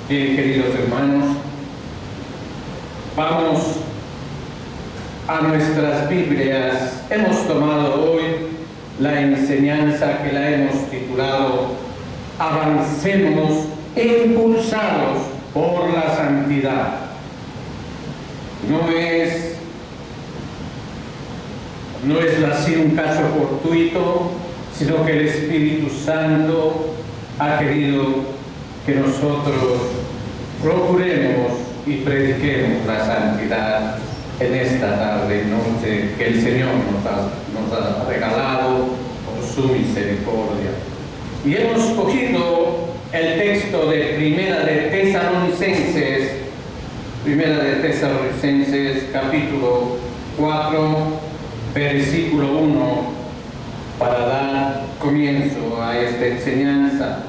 Bien, queridos hermanos, vamos a nuestras Biblias. Hemos tomado hoy la enseñanza que la hemos titulado Avancemos impulsados por la santidad. No es así un caso fortuito, sino que el Espíritu Santo ha querido que nosotros procuremos y prediquemos la santidad en esta tarde y noche que el Señor nos ha regalado por su misericordia. Y hemos cogido el texto de Primera de Tesalonicenses capítulo 4, versículo 1, para dar comienzo a esta enseñanza.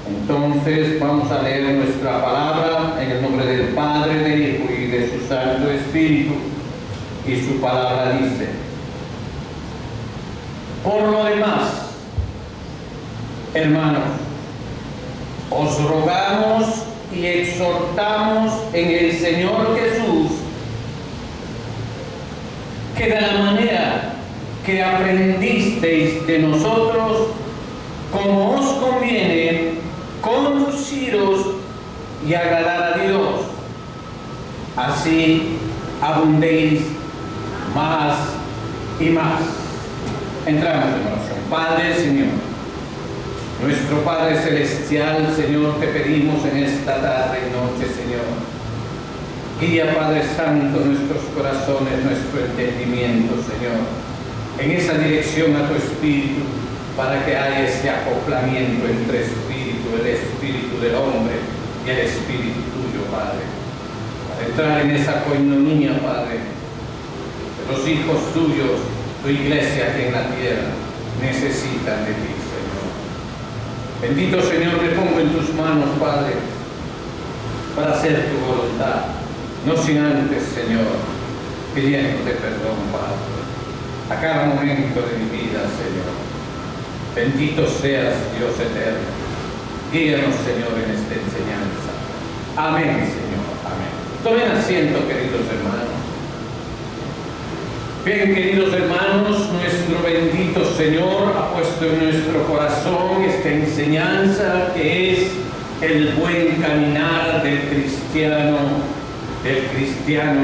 Entonces vamos a leer nuestra palabra en el nombre del Padre, del Hijo y de su Santo Espíritu. Y su palabra dice: por lo demás, hermanos, os rogamos y exhortamos en el Señor Jesús que de la manera que aprendisteis de nosotros, como os conviene, conduciros y agradar a Dios, así abundéis más y más. Entramos en oración. Padre, Señor, nuestro Padre Celestial, Señor, te pedimos en esta tarde y noche, Señor, guía, Padre Santo, nuestros corazones, nuestro entendimiento, Señor, en esa dirección a tu Espíritu, para que haya ese acoplamiento entre el espíritu del hombre y el espíritu tuyo, Padre, para entrar en esa coinonía, Padre, de los hijos tuyos, tu iglesia aquí en la tierra, necesitan de ti, Señor. Bendito Señor, me pongo en tus manos, Padre, para hacer tu voluntad, no sin antes, Señor, pidiéndote perdón, Padre, a cada momento de mi vida, Señor. Bendito seas, Dios eterno. Guíanos, Señor, en esta enseñanza. Amén, Señor. Amén. Tomen asiento, queridos hermanos. Bien, queridos hermanos, nuestro bendito Señor ha puesto en nuestro corazón esta enseñanza que es el buen caminar del cristiano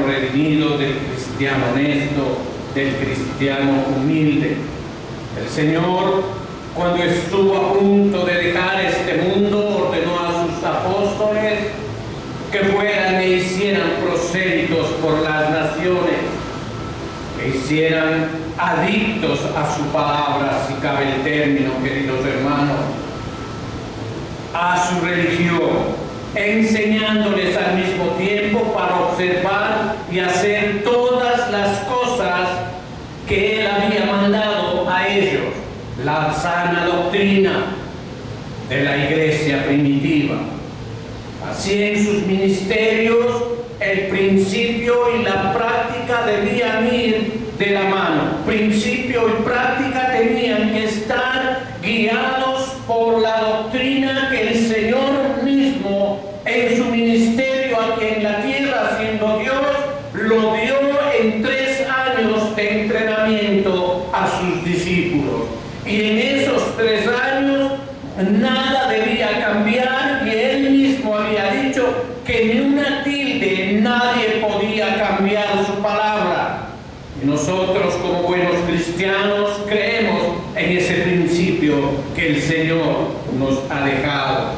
redimido, del cristiano honesto, del cristiano humilde. El Señor, cuando estuvo a punto de dejar este mundo, ordenó a sus apóstoles que fueran e hicieran prosélitos por las naciones, que hicieran adictos a su palabra, si cabe el término, queridos hermanos, a su religión, enseñándoles al mismo tiempo para observar y hacer todas las cosas que Él había mandado a ellos. La sana doctrina de la iglesia primitiva. Así en sus ministerios el principio y la práctica debían ir de la mano. Principio y práctica tenían que estar guiados por la doctrina que el Señor mismo en su ministerio aquí en la tierra, siendo Dios, lo dio en 3 años de entrenamiento a sus discípulos. Y en esos 3 años nada debía cambiar, y Él mismo había dicho que ni una tilde nadie podía cambiar su palabra. Y nosotros, como buenos cristianos, creemos en ese principio que el Señor nos ha dejado.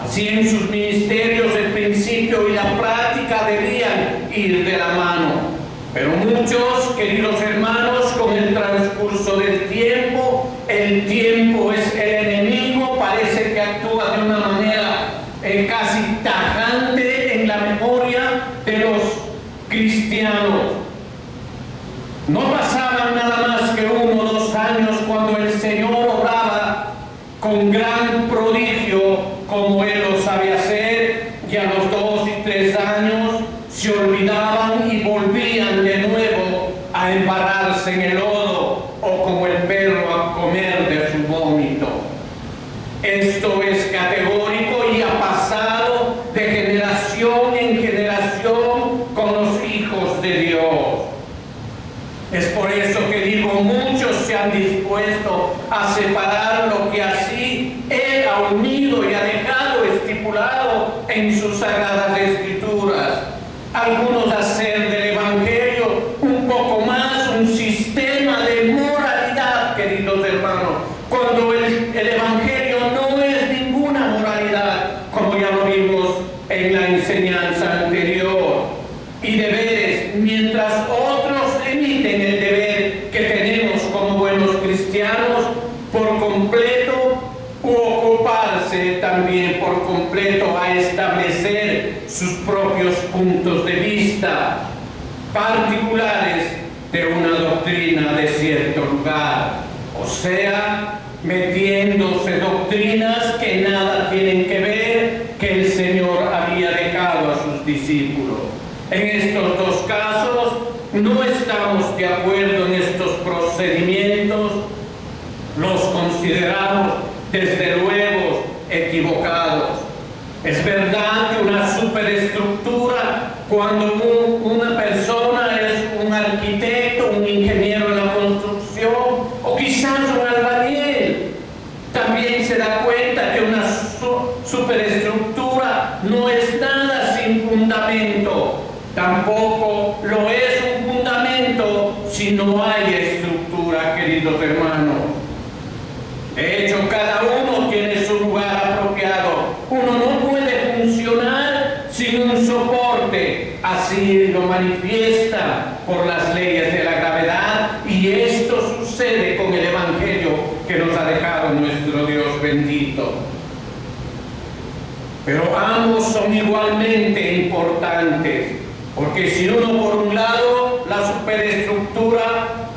Así en sus ministerios el principio y la práctica debían ir de la mano. Pero muchos, queridos hermanos, con el transcurso del tiempo, el tiempo es el enemigo, parece que actúa de una manera casi tajante en la memoria de los cristianos. No pasaban nada más que 1 o 2 años cuando el Señor obraba con gran prodigio como Él lo sabe hacer, y a los 2 y 3 años se olvidaban y volvían de nuevo a embarrarse en el lodo, o como el perro a comer de su vómito. Esto es categórico y ha pasado Dios. Es por eso que digo, muchos se han dispuesto a separar lo que así Él ha unido y ha dejado estipulado en sus sagradas escrituras. Algunos hacer del Evangelio un poco más un sistema de moralidad, queridos hermanos, cuando el Evangelio no es ninguna moralidad, como ya lo vimos en la enseñanza anterior. Y deberes, mientras otros emiten el deber que tenemos como buenos cristianos por completo, u ocuparse también por completo a establecer sus propios puntos de vista particulares de una doctrina de cierto lugar, o sea, metiéndose doctrinas que nada tienen que ver que el Señor había dejado a sus discípulos. En estos dos casos no estamos de acuerdo en estos procedimientos, los consideramos desde luego equivocados. Es verdad que una superestructura, cuando una persona es un arquitecto, un ingeniero en la construcción o quizás un albañil, también se da cuenta que una superestructura no es nada sin fundamento. Tampoco lo es un fundamento si no hay estructura, queridos hermanos. De hecho, cada uno tiene su lugar apropiado. Uno no puede funcionar sin un soporte. Así lo manifiesta por las leyes de la gravedad, y esto sucede con el Evangelio que nos ha dejado nuestro Dios bendito. Pero ambos son igualmente importantes. Porque si uno por un lado, la superestructura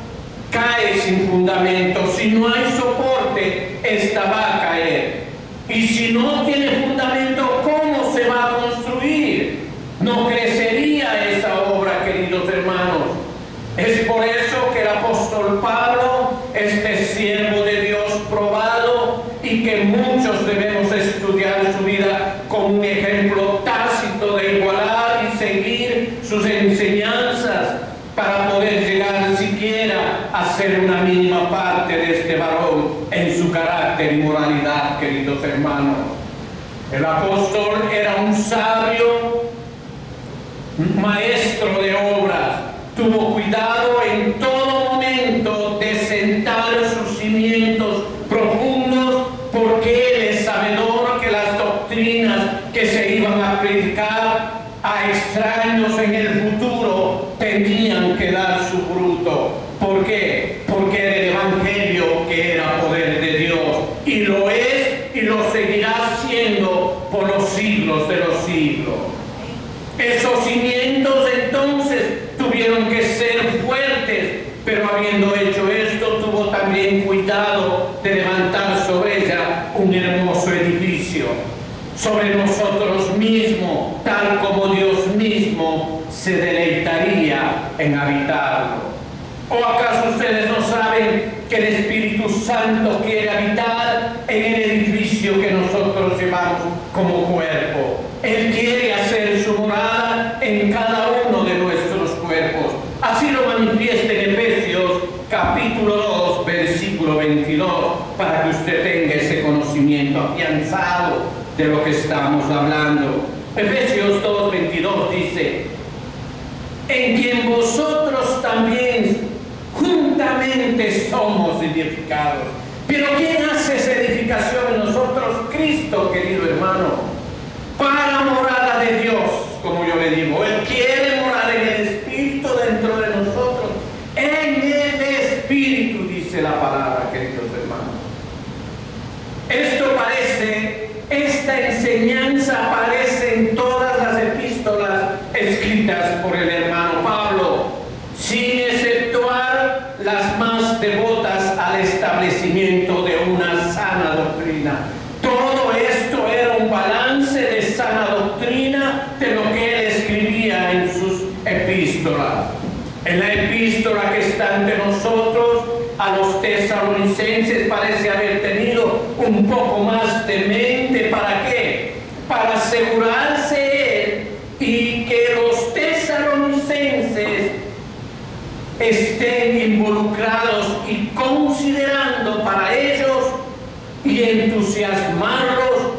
cae sin fundamento, si no hay soporte, esta va a caer. Y si no tiene fundamento, ¿cómo se va a construir? No crecería esa obra, queridos hermanos. Es por eso que el apóstol Pablo, este siervo de Dios probado, y que muchos debemos estudiar su vida como un ejemplo tácito de igualar y seguir sus enseñanzas para poder llegar siquiera a ser una mínima parte de este varón en su carácter y moralidad, queridos hermanos. El apóstol era un sabio, maestro de obras, tuvo cuidado en todo momento de sentar sus cimientos profundos, porque él es sabedor que las doctrinas que se iban a predicar a extraños en el futuro tenían que dar su fruto. ¿Por qué? Porque era el Evangelio que era poder de Dios, y lo es y lo seguirá siendo por los siglos de los siglos. Esos cimientos entonces tuvieron que ser fuertes, pero habiendo hecho esto, tuvo también cuidado de levantar sobre ella un hermoso edificio, sobre nosotros mismos, tal como Dios mismo se deleitaría en habitarlo. ¿O acaso ustedes no saben que el Espíritu Santo quiere habitar en el edificio que nosotros llevamos como cuerpo? Él quiere hacer su morada en cada uno de nuestros cuerpos. Así lo manifiesta en Efesios capítulo 2, versículo 22, para que usted tenga ese conocimiento afianzado de lo que estamos hablando. Efesios 2, 22 dice: en quien vosotros también juntamente somos edificados. ¿Pero quién hace esa edificación en nosotros? Cristo, querido hermano, para morada de Dios, como yo le digo. Él quiere morar en el Espíritu dentro de nosotros. En el Espíritu, dice la palabra, queridos hermanos. Esto parece, esta enseñanza aparece en todas las epístolas escritas por el hermano Pablo, sin exceptuar las más devotas al establecimiento de una sana doctrina. Todo esto era un balance de sana doctrina de lo que él escribía en sus epístolas. En la epístola que está ante nosotros, a los tesalonicenses, parece haber tenido un poco más de mente. ¿Para qué? Para asegurarse él y que los tesalonicenses estén involucrados y considerando para ellos y entusiasmarlos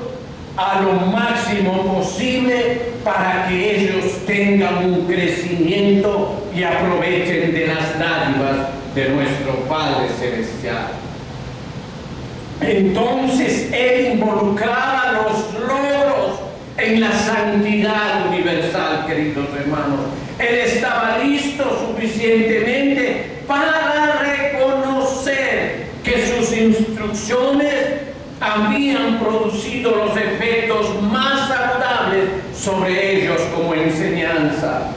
a lo máximo posible para que ellos tengan un crecimiento y aprovechen de las dádivas de nuestro Padre Celestial. Entonces Él involucraba los logros en la santidad universal, queridos hermanos. Él estaba listo suficientemente para reconocer que sus instrucciones habían producido los efectos más saludables sobre ellos como enseñanza.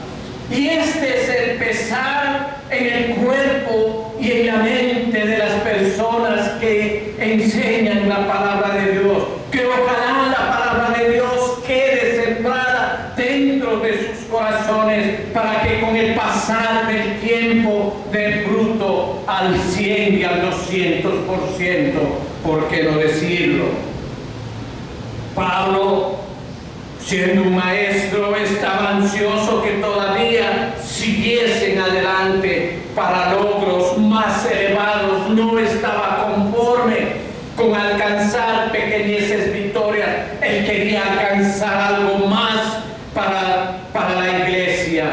Y este es el pesar en el cuerpo y en la mente de las personas que enseñan la palabra de Dios. Que ojalá la palabra de Dios quede sembrada dentro de sus corazones para que con el pasar del tiempo dé fruto al 100 y al 200%. ¿Por qué no decirlo? Pablo, siendo un maestro, estaba ansioso que todavía siguiesen adelante para logros más elevados. No estaba conforme con alcanzar pequeñeces victorias. Él quería alcanzar algo más para la iglesia.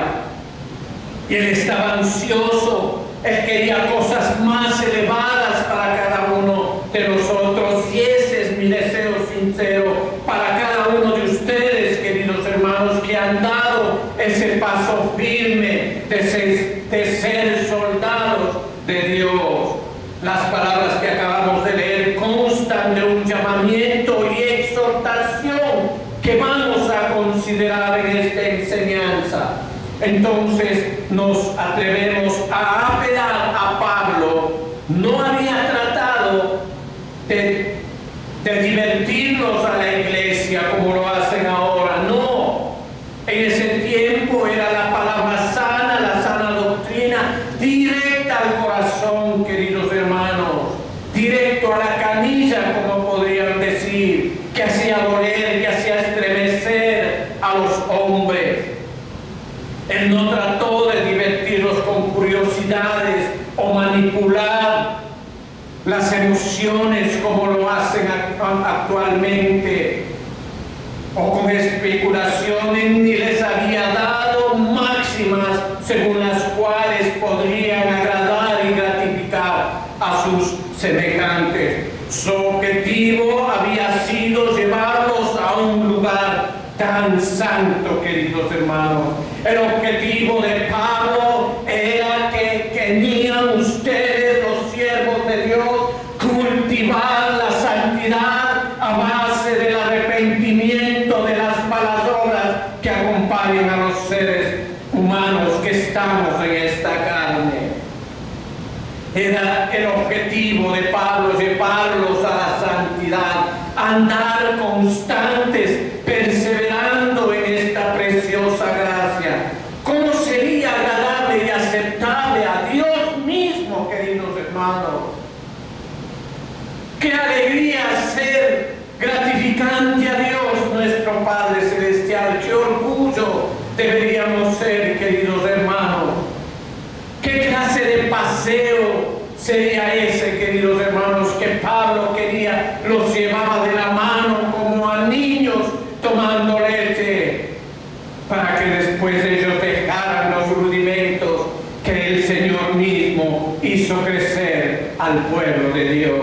Y él estaba ansioso. Él quería cosas más elevadas para cada uno de nosotros. Y ese es mi deseo sincero para cada uno de ustedes, queridos hermanos, que han dado ese paso firme de ser soldados de Dios. Las palabras que acabamos de leer constan de un llamamiento y exhortación que vamos a considerar en esta enseñanza. Entonces nos atrevemos a apelar a Pablo. No había tratado de divertirnos a la iglesia como lo hacen ahora, no. En ese tiempo era la palabra sana, la sana doctrina, directa al corazón, queridos hermanos, directo a la canilla, como podrían decir, que hacía doler, que hacía estremecer a los hombres. Él no trató de divertirlos con curiosidades o manipular las emociones como lo hacen actualmente, o con especulaciones, ni les había dado máximas según las cuales podrían agradar y gratificar a sus semejantes. Su objetivo había sido llevarlos a un lugar tan santo, queridos hermanos. El objetivo de Pablo era que tenían ustedes, los siervos de Dios, cultivar la santidad a base del arrepentimiento de las malas obras que acompañan a los seres humanos que estamos en esta carne. Era el objetivo de Pablo llevarlos a la santidad, andar constantes, perseverando en esta preciosa gracia. ¿Cómo sería agradable y aceptable a Dios mismo, queridos hermanos? ¡Qué alegría ser gratificante a Dios, nuestro Padre Celestial! ¡Qué orgullo deberíamos ser, queridos hermanos! ¿Qué clase de paseo sería ese, queridos hermanos, que Pablo quería? Los llevaba de la mano como a niños tomando leche, para que después ellos dejaran los rudimentos que el Señor mismo hizo crecer al pueblo de Dios.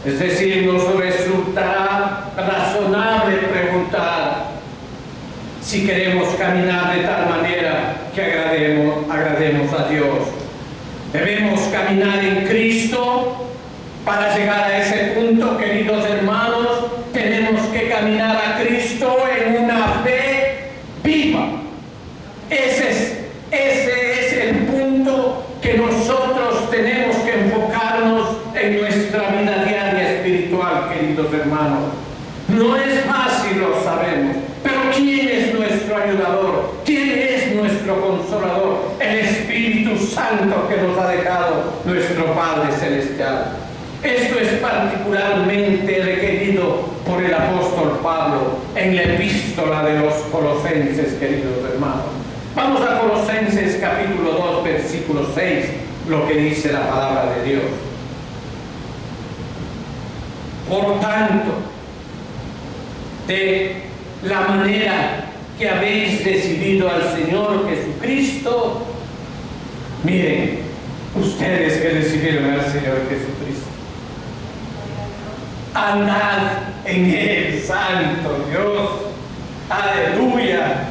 Es decir, nos resultará razonable preguntar si queremos caminar de tal manera que agrademos a Dios. Debemos caminar en Cristo. Para llegar a ese punto, queridos hermanos, tenemos que caminar a Cristo en una fe viva. Ese es el punto que nosotros tenemos que enfocarnos en nuestra vida diaria espiritual, queridos hermanos. No es fácil, lo sabemos, pero ¿quién es nuestro ayudador? ¿Quién es nuestro consolador? El Espíritu Santo que nos ha dejado nuestro Padre Celestial. Esto es particularmente requerido por el apóstol Pablo en la epístola de los Colosenses, queridos hermanos. Vamos a Colosenses capítulo 2, versículo versículo 6, lo que dice la palabra de Dios. Por tanto, de la manera que habéis recibido al Señor Jesucristo, miren, ustedes que recibieron al Señor Jesucristo, andad en Él, santo Dios, aleluya,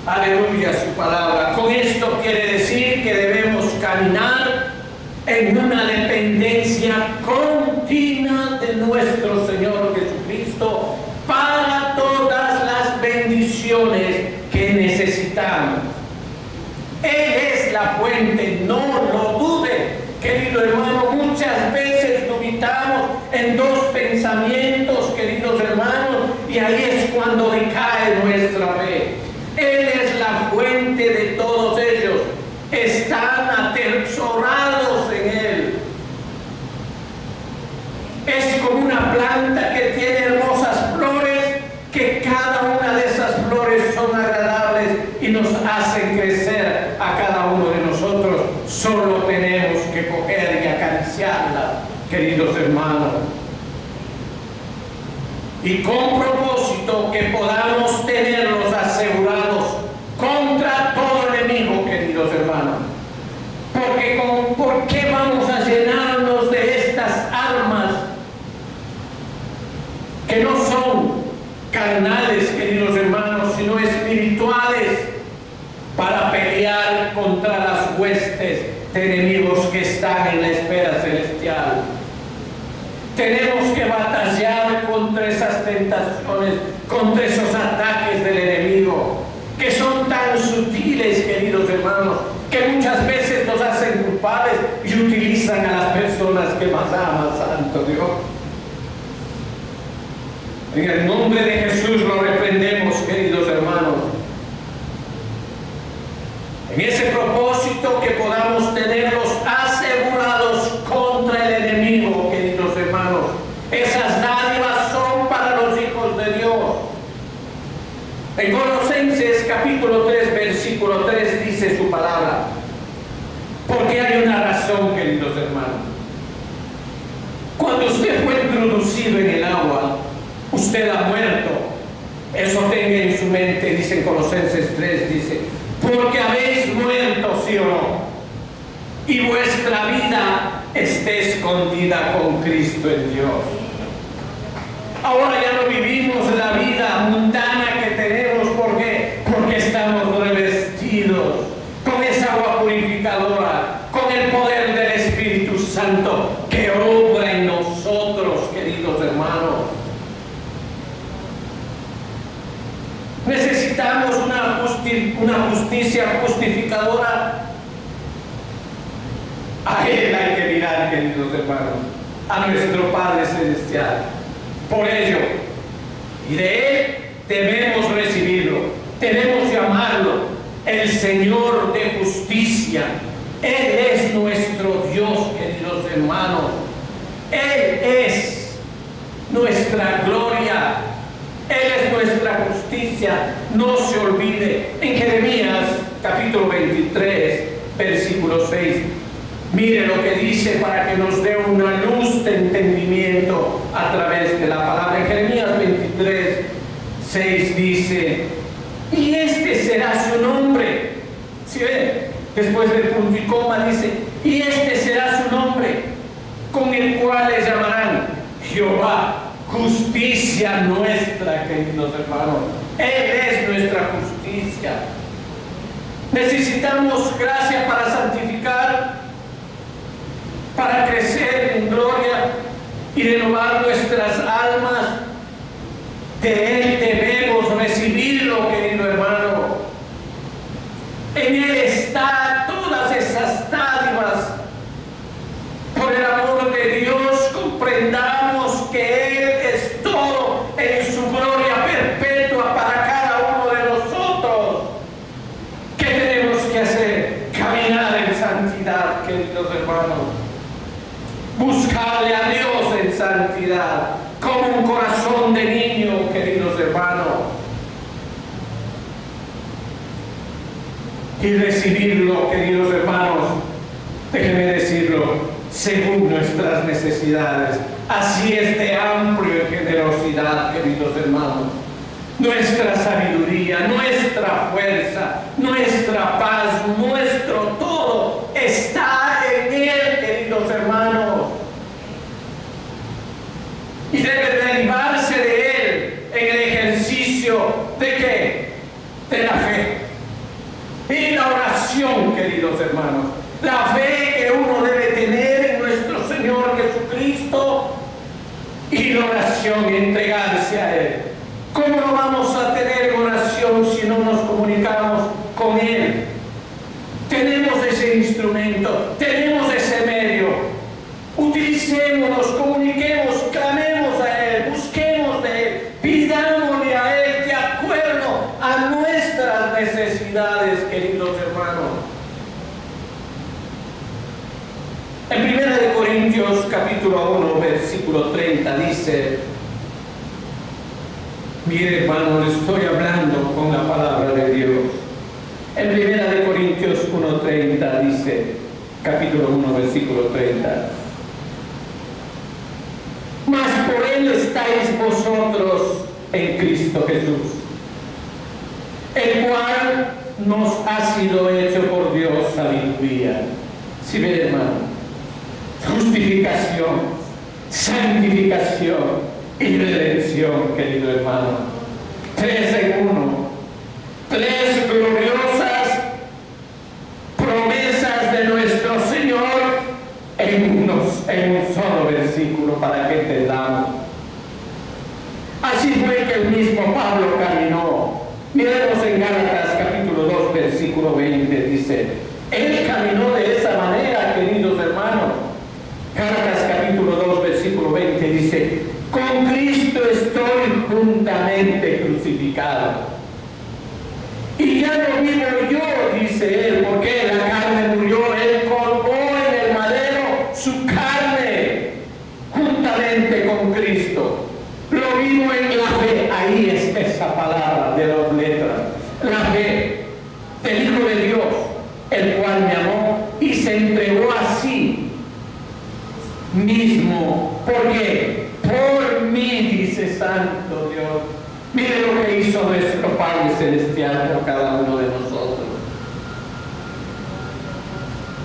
aleluya su palabra. Con esto quiere decir que debemos caminar en una dependencia continua de nuestro Señor Jesucristo para todas las bendiciones que necesitamos. Él es la fuente, no lo dude, querido hermano. Muchas veces dubitamos en dos pensamientos, queridos hermanos, y ahí es cuando decae nuestra fe. Él es la fuente de todos ellos. Están atesorados en Él. Es como una planta que tiene hermosas flores, que cada una de esas flores son agradables y nos hacen crecer a cada uno de nosotros. Solo tenemos que coger y acariciarla, queridos hermanos. Y con propósito que podamos tenerlos asegurados contra todo enemigo, queridos hermanos. Porque ¿por qué vamos a llenarnos de estas armas que no son carnales, queridos hermanos, sino espirituales, para pelear contra las huestes de enemigos que están en la esfera celestial? Tenemos que batallar contra esas tentaciones, contra esos ataques del enemigo, que son tan sutiles, queridos hermanos, que muchas veces nos hacen culpables y utilizan a las personas que más aman, santo Dios. En el nombre de Jesús lo reprendemos, queridos hermanos. En ese propósito que podamos tenerlos asegurados contra el enemigo, queridos hermanos. Esas dádivas son para los hijos de Dios. En Colosenses capítulo 3, versículo 3 dice su palabra. Porque hay una razón, queridos hermanos. Cuando usted fue introducido en el agua, usted ha muerto. Eso tenga en su mente, dice en Colosenses 3, dice, porque habéis muerto, sí o no, y vuestra vida está escondida con Cristo en Dios. Ahora ya no vivimos la vida mundana que tenemos, porque estamos revestidos con esa agua purificadora, con el poder del Espíritu Santo que obra en nosotros, queridos hermanos. Necesitamos una justicia justificadora. A Él hay que mirar, queridos hermanos, a nuestro Padre Celestial. Por ello, y de Él debemos recibirlo, debemos llamarlo el Señor de justicia. Él es nuestro Dios, queridos hermanos. Él es nuestra gloria. Él es nuestra justicia. No se olvide. En Jeremías capítulo 23, versículo 6. Mire lo que dice para que nos dé una luz de entendimiento a través de la palabra. En Jeremías 23, 6 dice, y este será su nombre. ¿Sí ven? Después del punto y coma dice, y este será su nombre, con el cual le llamarán Jehová, justicia nuestra, queridos hermanos. Él es nuestra justicia. Necesitamos gracia para santificar, para crecer en gloria y renovar nuestras almas. De Él debemos recibirlo, querido hermano. En Él está todas esas dádivas. Por el amor de Dios, comprendamos que Él es todo en su gloria perpetua para cada uno de nosotros. ¿Qué tenemos que hacer? Caminar en santidad, queridos hermanos. Buscarle a Dios en santidad, como un corazón de niño, queridos hermanos. Y recibirlo, queridos hermanos, según nuestras necesidades. Así es de amplio en generosidad, queridos hermanos. Nuestra sabiduría, nuestra fuerza, nuestra paz, nuestro todo está en Él, queridos hermanos. Y debe derivarse de Él en el ejercicio ¿de qué? De la fe. Y la oración, queridos hermanos. La fe que uno debe tener en nuestro Señor Jesucristo y la oración, entregarse a Él. ¿Cómo lo vamos a tener en oración si no nos comunicamos con Él? Tenemos ese instrumento, tenemos ese medio. Utilicémonos, comuniquemos, clamemos a Él, busquemos de Él, pidámosle a Él de acuerdo a nuestras necesidades, queridos hermanos. En 1 Corintios capítulo 1, versículo 30 dice, mire hermano, le estoy hablando con la palabra de Dios. En 1 Corintios 1:30 dice, capítulo 1, versículo 30. Mas por Él estáis vosotros en Cristo Jesús, el cual nos ha sido hecho por Dios sabiduría. Si ve hermano, justificación, santificación y redención, querido hermano. 3 en 1. 3 gloriosas promesas de nuestro Señor en un solo versículo para que entendamos. Así fue que el mismo Pablo caminó. Miremos en Gálatas capítulo 2 versículo 20, dice, Él caminó de esa manera, queridos hermanos. Gálatas capítulo 2 versículo 20 dice, con Cristo estoy juntamente crucificado. Y ya no vivo yo, dice él, porque la carne murió, él colgó en el madero su carne juntamente con Cristo. Lo vivo en la fe, ahí es esa palabra de 2 letras, la fe del Hijo de Dios, el cual me amó y se entregó a sí mismo. ¿Por qué? Por mí, dice Santo Dios. Mire lo que hizo nuestro Padre Celestial por cada uno de nosotros.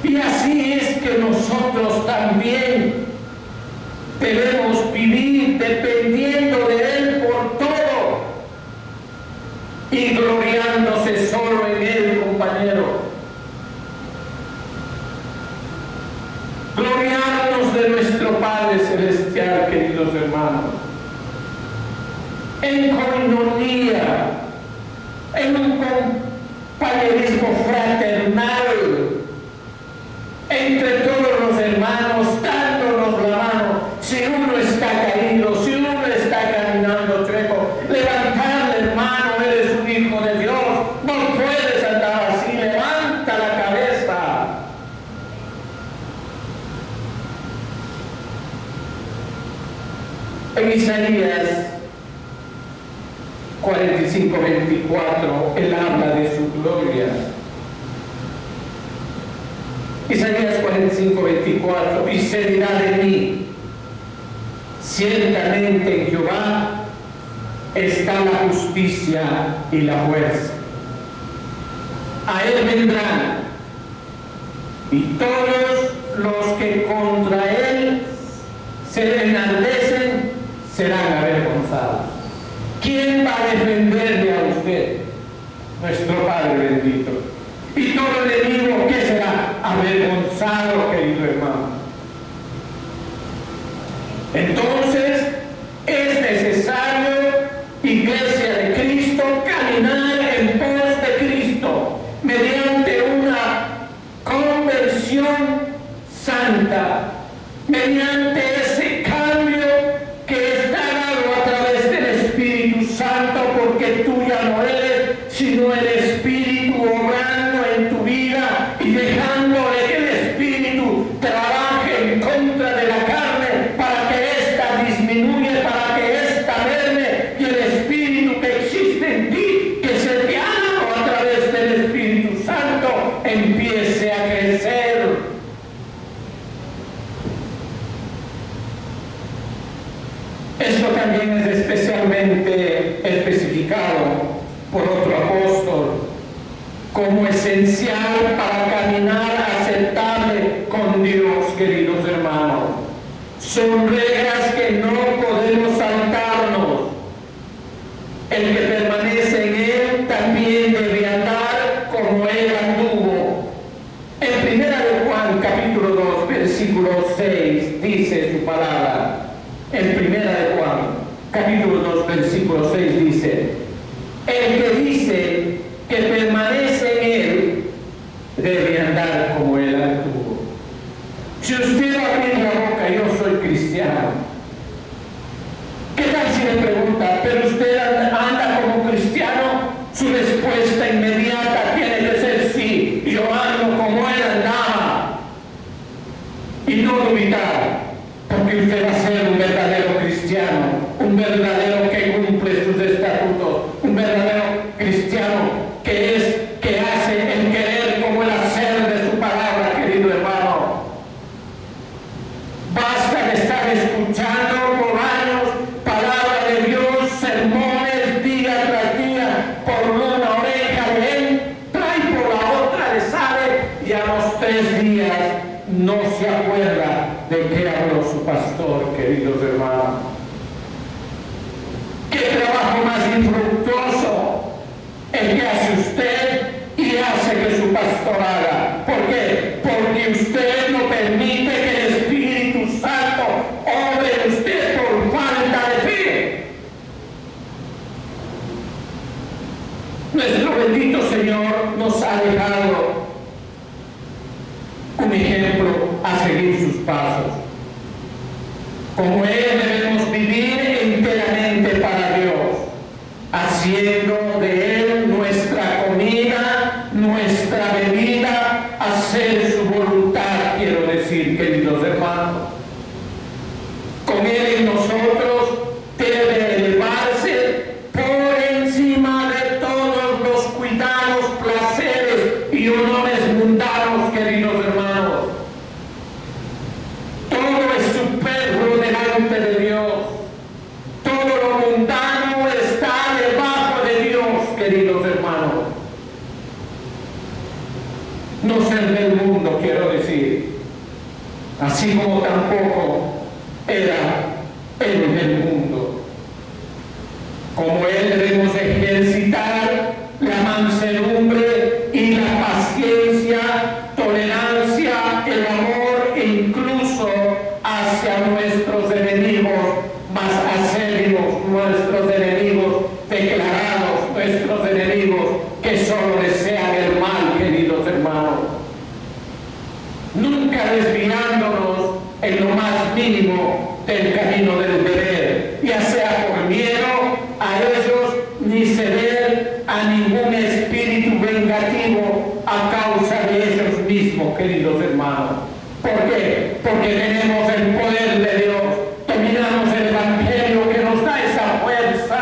Y así es que nosotros también debemos vivir dependiendo de Él por todo y gloriándose solo en Él, compañeros. Gloriarnos de nuestro Padre Celestial, queridos hermanos, en coinonía, en un compañerismo fraternal, entre todos los hermanos, dándonos la mano. Si uno está caído, si uno está caminando trepo, levantarle, hermano, eres un hijo de Dios, no puedes andar así, levanta la cabeza. En Isaías 45:24, Él habla de su gloria. Isaías 45:24, y se dirá de mí, ciertamente en Jehová está la justicia y la fuerza. A Él vendrán, y todos los que contra Él se enardecen serán avergonzados. ¿Quién va a defenderle a usted? Nuestro Padre bendito. Y todo enemigo, ¿qué será? Avergonzado, querido hermano. Entonces, es necesario, Iglesia de Cristo, caminar en pos de Cristo, mediante una conversión santa, mediante ese cambio que está dado a través del Espíritu Santo, porque tú ya no eres, sino el Espíritu obrando en tu vida y dejándole que el Espíritu trabaje en contra de la carne para que ésta disminuya, para que ésta merme, y el Espíritu que existe en ti, que se te ha dado a través del Espíritu Santo, empiece a crecer. esencial para caminar aceptable con Dios, queridos hermanos. Son reglas que no podemos saltarnos. El que permanece en Él también debe andar como Él anduvo. En primera de Juan, capítulo 2, versículo 6, dice su palabra. En primera de Juan, capítulo 2, versículo 6 dice: el que dice que permanece en Él debe andar como Él anduvo. Si usted abre la boca, yo soy cristiano. ¿Qué tal si le pregunta, pero usted anda como cristiano? Su respuesta inmediata tiene que ser sí, yo ando como Él andaba. Y no duvidar, porque usted va a ser un verdadero cristiano, un verdadero que cumple sus estatutos, un verdadero cristiano que hace el querer como el hacer de su palabra, querido hermano. Basta de estar escuchando por años palabra de Dios, sermones día tras día, por una oreja de Él, trae por la otra, le sale, y a los 3 días no se acuerda de qué habló su pastor, queridos hermanos. ¿Qué trabajo más infructuoso el que hace usted y hace que su pastor haga? ¿Por qué? Porque usted no permite que el Espíritu Santo obre en usted por falta de fe. Nuestro bendito Señor nos ha dejado un ejemplo a seguir sus pasos. Como Él debemos vivir enteramente para Dios, haciendo de Él nuestra comida, nuestra bebida, hacer su voluntad, quiero decir, queridos hermanos. Con Él en nosotros debe elevarse por encima de todos los cuidados, placeres y honores mundanos, queridos hermanos. Todo es superfluo delante de Dios. Todo lo mundano está debajo de Dios, queridos hermanos. No ser del mundo, quiero decir. Así como tampoco era Él del mundo. Como Él debemos ejercitar la mansedumbre y la paciencia, tolerancia, el amor e incluso hacia nuestros enemigos más acérrimos, nuestros enemigos declarados, nuestros enemigos que solo desean el mal, queridos hermanos. Nunca desviándonos en lo más mínimo del camino del deber, ya sea por miedo a ellos, ni ceder a ningún espíritu vengativo a causa de ellos mismos, queridos hermanos. ¿Por qué? Porque tenemos el poder de Dios, dominamos el Evangelio que nos da esa fuerza,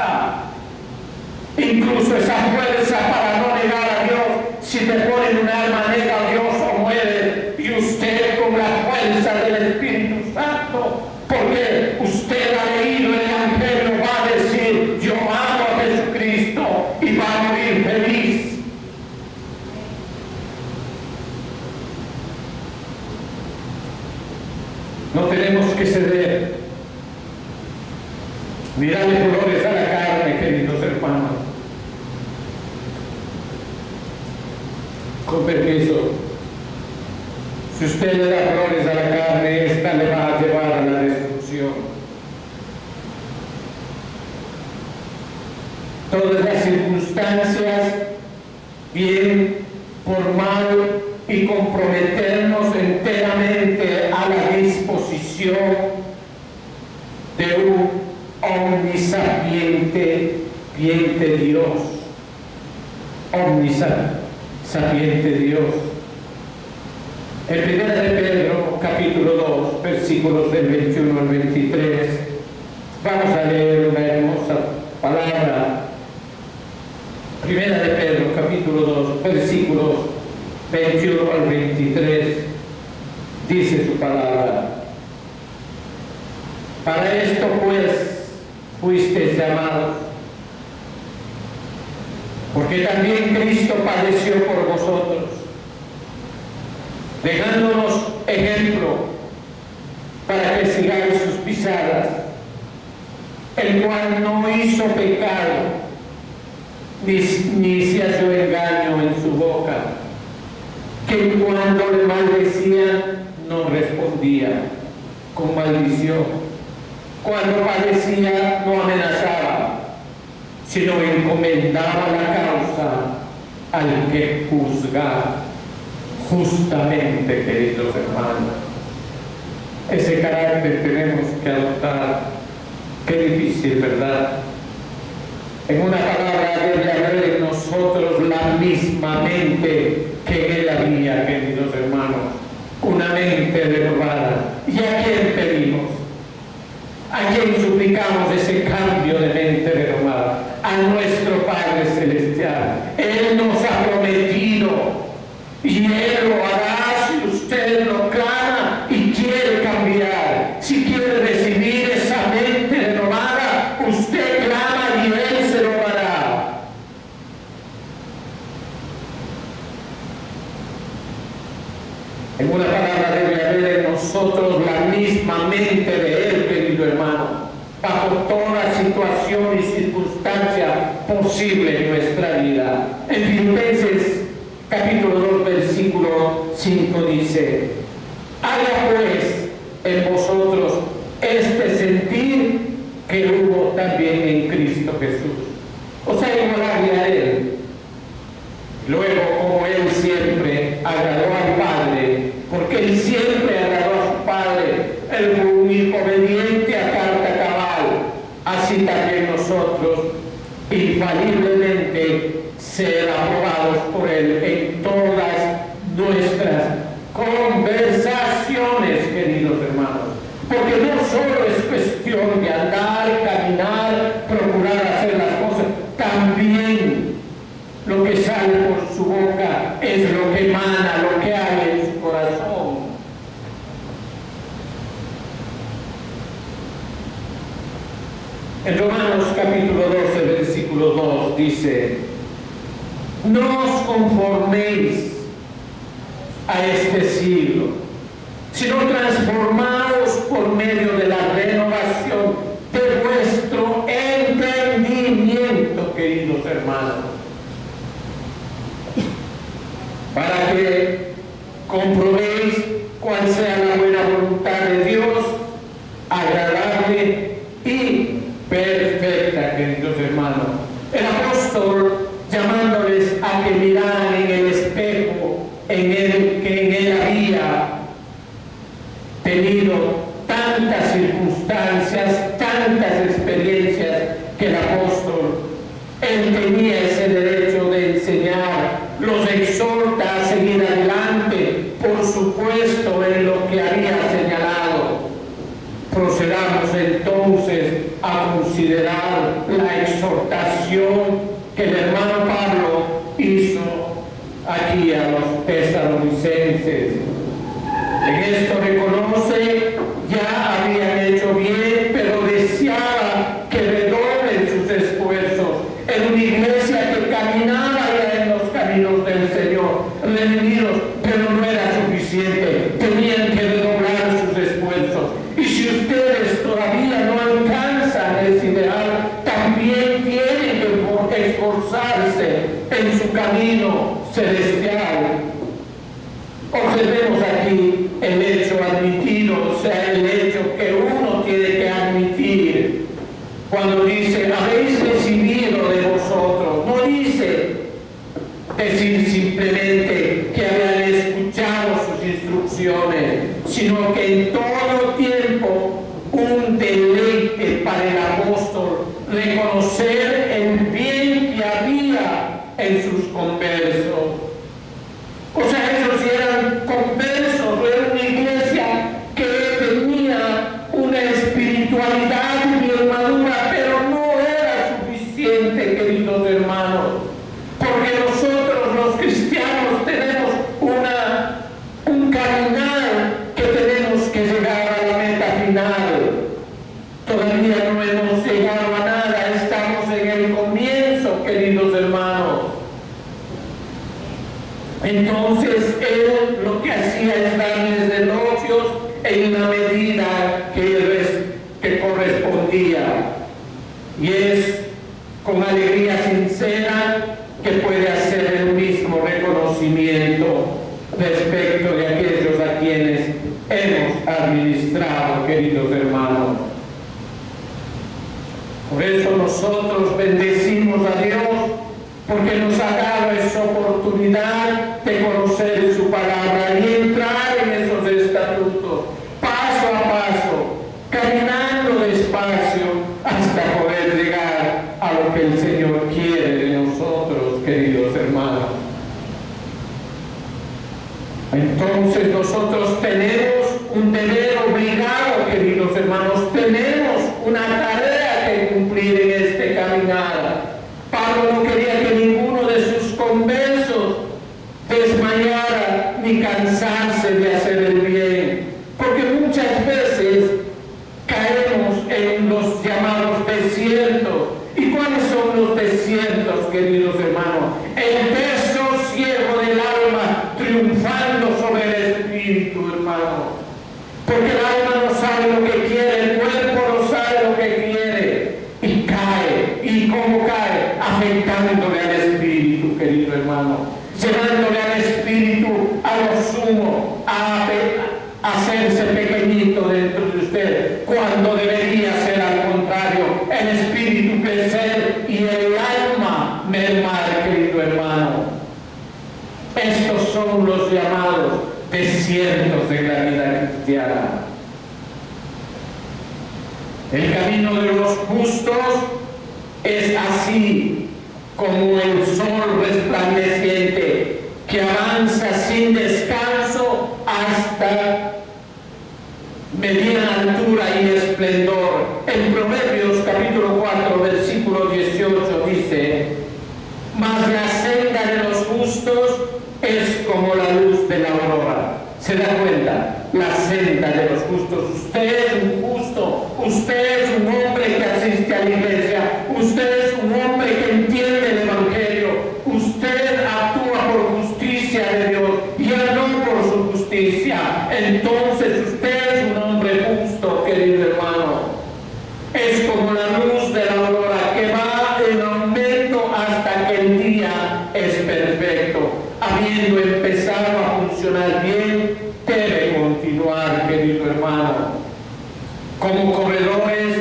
incluso esa fuerza para no negar a Dios. Si te ponen un arma, nega a Dios o muere, y usted con la fuerza del Espíritu Santo, porque usted ha leído el Evangelio, va a decir: yo amo a Jesucristo, y va a morir feliz. No tenemos que ceder ni darle colores a la carne, queridos hermanos. Con permiso, si usted le da colores a la carne, esta le va a llevar a la destrucción. Todas las circunstancias, bien por mal, y comprometernos enteramente a la disposición de un omnisapiente Dios. Omnisapiente Dios. En 1 de Pedro, capítulo 2, versículos del 21 al 23, vamos a leer una hermosa palabra. 1 de Pedro, capítulo 2, versículos 21 al 23, dice su palabra: para esto pues fuisteis llamados, porque también Cristo padeció por vosotros, dejándonos ejemplo para que sigáis sus pisadas, el cual no hizo pecado, ni se halló engaño en su boca, que cuando le maldecían no respondía con maldición, cuando padecía no amenazaba, sino encomendaba la causa al que juzga justamente, queridos hermanos. Ese carácter tenemos que adoptar. Qué difícil, ¿verdad? En una palabra, debe haber en nosotros la misma mente que en él había, queridos hermanos, una mente renovada. ¿Y a quién pedimos? ¿A quién suplicamos ese cambio de mente renovada? A nuestro Padre Celestial. Él nos ha prometido y Él lo hará si usted lo clama y quiere cambiar. Si quiere recibir esa mente renovada, usted clama y Él se lo hará. En una palabra, debe haber en nosotros la misma mente de Él, querido hermano, bajo toda situación y circunstancia posible en nuestra vida. En Filipenses capítulo 2, versículo 5 dice: haya pues en vosotros este sentir que hubo también en Cristo Jesús. O sea, igualarle a Él. Luego, como Él siempre agradó al Padre, porque Él siempre agradó a su Padre, Él fue un hijo obediente a carta cabal, así también nosotros, infaliblemente, ser aprobados por Él en todas nuestras conversaciones, queridos hermanos. Porque no solo es cuestión de andar, caminar, procurar hacer las cosas, también lo que sale por su boca es lo que emana, lo que hay en su corazón. En Romanos capítulo 12, versículo 2 dice: no os conforméis a este siglo, sino transformaos por medio de la renovación de vuestro entendimiento, queridos hermanos, para que comprobéis cuál sea la buena voluntad de Dios, agradable y perfecta, queridos hermanos. El apóstol, llamándoles a que miraran en el espejo que en él había tenido tantas circunstancias, tantas experiencias, que el apóstol, él tenía ese derecho de enseñar, los exhorta a seguir adelante, por supuesto, en lo que había señalado. Procedamos entonces a considerar la exhortación que el hermano Pablo hizo aquí a los tesalonicenses. En esto reconoce, ya habían hecho bien, pero deseaba que redoblen sus esfuerzos en una iglesia que caminaba ya en los caminos del Señor, redimidos, pero no era suficiente, tenían que redoblar sus esfuerzos. Y si ustedes todavía no alcanzan ese ideal, también tienen que esforzarse en su camino celestial. Observemos aquí el hecho admitido, o sea, el hecho que uno tiene que admitir cuando dice: habéis recibido de vosotros. No dice decir simplemente que habían escuchado sus instrucciones, sino que en todo tiempo un deleite para el apóstol reconocer el bien que había en sus conversos. O sea, ellos eran conversos, era una iglesia que tenía una espiritualidad bien madura, pero no era suficiente, queridos hermanos, porque nosotros los cristianos tenemos un caminar que tenemos que llegar a la meta final. Todavía no hemos llegado a nada, estamos en el comienzo, queridos hermanos. en la medida que correspondía. Y es con alegría sincera que puede hacer el mismo reconocimiento respecto de aquellos a quienes hemos administrado, queridos hermanos. Por eso nosotros bendecimos a Dios, porque nos ha dado esa oportunidad de conocer su palabra y entrar en esos estatutos, paso a paso, caminando despacio hasta poder llegar a lo que el Señor quiere de nosotros, queridos hermanos. Entonces nosotros tenemos un deber obligado, queridos hermanos, tenemos una tarea que cumplir en este caminar. Pablo no quería que ninguno de sus conversos desmayara ni cansarse de hacer el bien, porque muchas veces caemos en los llamados desiertos. ¿Y cuáles son los desiertos, queridos hermanos? El peso ciego del alma triunfando sobre el espíritu, hermanos. Porque el alma no sabe lo que quiere, el cuerpo no sabe lo que quiere, y cae. ¿Y cómo cae? Afectándole al espíritu, querido hermano, llevándole al espíritu a lo sumo, a hacerse pequeñito dentro de usted, cuando debería ser al contrario, el espíritu crecer y el alma mermar, querido hermano. Estos son los llamados desiertos de la vida cristiana. El camino de los justos es así como el sol resplandeciente que avanza sin descanso hasta mediana altura y esplendor. En Proverbios capítulo 4 versículo 18 dice: mas la senda de los justos es como la luz de la aurora. ¿Se da cuenta? La senda de los justos. Usted es un justo, usted es un hombre que asiste a la iglesia, usted es un hombre que entiende el evangelio, usted actúa por justicia de Dios y no por su justicia. Entonces usted es un hombre justo, querido hermano. Es como la luz de la aurora que va en aumento hasta que el día es perfecto. Habiendo empezado a funcionar bien, debe continuar, querido hermano. Como corredores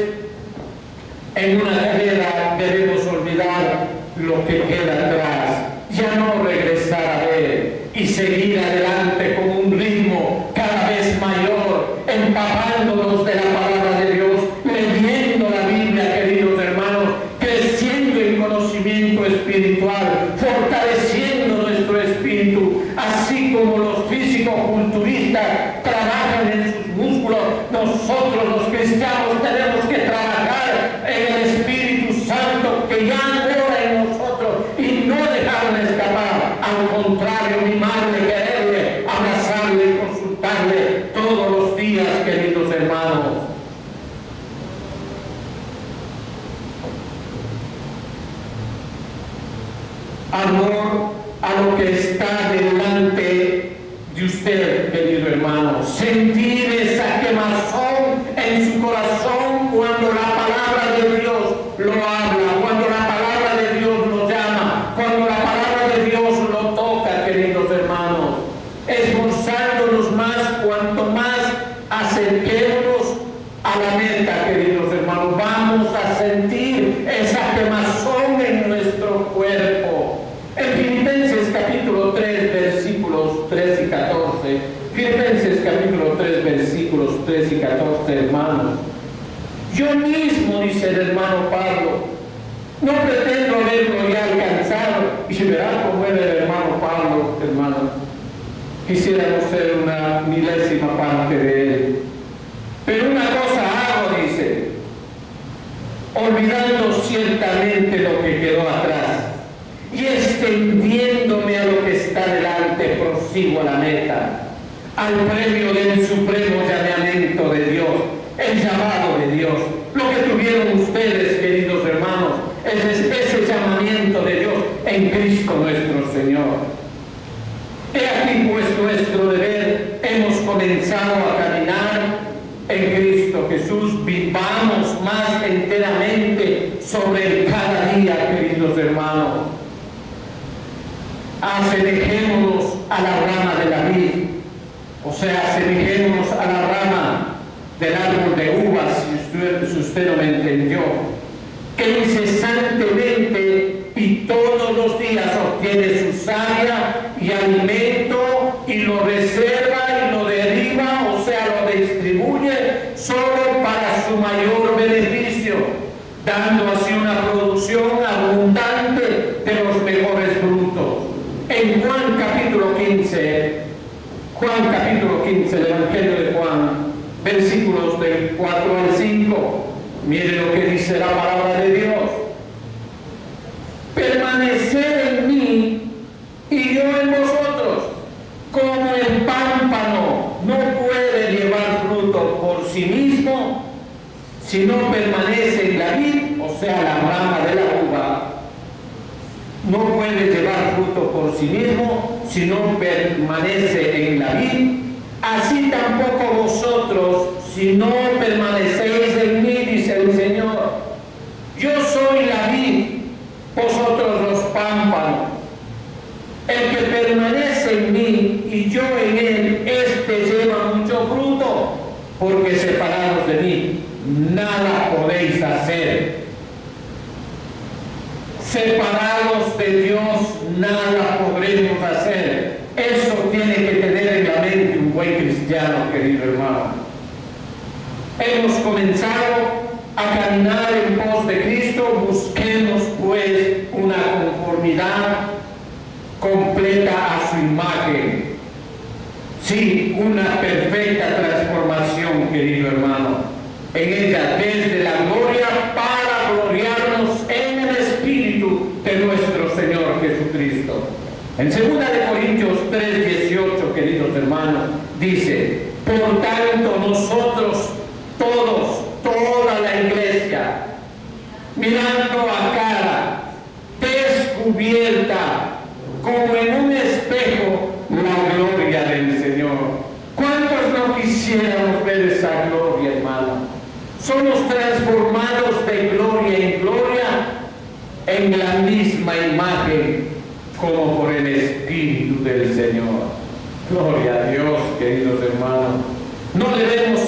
en una carrera debemos olvidar lo que queda atrás, ya no regresar a ver y seguir adelante con un ritmo cada vez mayor, empapándonos de la palabra de Dios, leyendo la Biblia, queridos hermanos, creciendo en conocimiento espiritual, fortaleciendo nuestro espíritu, así como los físico-culturistas trabajan en sus músculos. Nosotros los cristianos tenemos que trabajar en el Espíritu Santo que ya mora en nosotros y no dejarle escapar. Al contrario, mimarle, quererle, abrazarle y consultarle todos los días, queridos hermanos. Amor a lo que está delante de usted, querido hermano. Sentir esa quemazón en su corazón cuando la palabra de Dios lo habla, cuando la palabra de Dios lo llama, cuando la palabra de Dios lo toca, queridos hermanos. Esforzándonos más, cuanto más acerquémonos a la meta, queridos hermanos, vamos a sentir esa quemazón en nuestro cuerpo. En Filipenses capítulo 3 versículos 3 y 14, Filipenses capítulo 3 versículos 3 y 14, hermanos. Yo mismo, dice el hermano Pablo, no pretendo haberlo ya alcanzado, y se verá cómo era el hermano Pablo, hermano. Quisiéramos ser una milésima parte de él. Pero una cosa hago, dice, olvidando ciertamente lo que quedó atrás y extendiéndome a lo que está delante, prosigo a la meta, al premio del supremo llamamiento de Dios, el llamado de Dios. Lo que tuvieron ustedes, queridos hermanos, es ese llamamiento de Dios en Cristo nuestro Señor. He aquí pues nuestro deber, hemos comenzado a caminar en Cristo Jesús, vivamos más enteramente sobre el cada día, queridos hermanos. Asemejémonos a la rama de la vid, o sea, asemejémonos a la rama del árbol de uvas, si usted no me entendió, que incesantemente y todos los días obtiene su savia y alimento y lo reserva y lo deriva, o sea, lo distribuye solo para su mayor beneficio, dando así una producción abundante de los mejores frutos. En Juan capítulo 15, el Evangelio de Juan, versículos del 4 al 5, mire lo que dice la palabra de Dios. Permaneced en mí y yo en vosotros, como el pámpano no puede llevar fruto por sí mismo, si no permanece en la vid, o sea, la rama de la uva, no puede llevar fruto por sí mismo, si no permanece en la vid. Así tampoco vosotros, si no permanecéis en mí, dice el Señor. Yo soy la vid, vosotros los pámpanos. El que permanece en mí y yo en él, este lleva mucho fruto, porque separados de mí, nada podéis hacer. Separados de Dios, nada podremos hacer. Eso tiene que tener en la mente un buen cristiano, querido hermano. Hemos comenzado a caminar en pos de Cristo, busquemos pues una conformidad completa a su imagen. Sí, una perfecta transformación, querido hermano. En ella, desde la gloria para gloriarnos en el Espíritu de nuestro Señor Jesucristo. En 2 Corintios 3:18, queridos hermanos, dice: por tanto nosotros todos, toda la iglesia, mirando a cara descubierta, como en un espejo, la gloria del Señor. ¿Cuántos no quisiéramos ver esa gloria, hermano? Somos transformados de gloria en gloria en la misma imagen, como por el Espíritu del Señor. Gloria a Dios, queridos hermanos. No debemos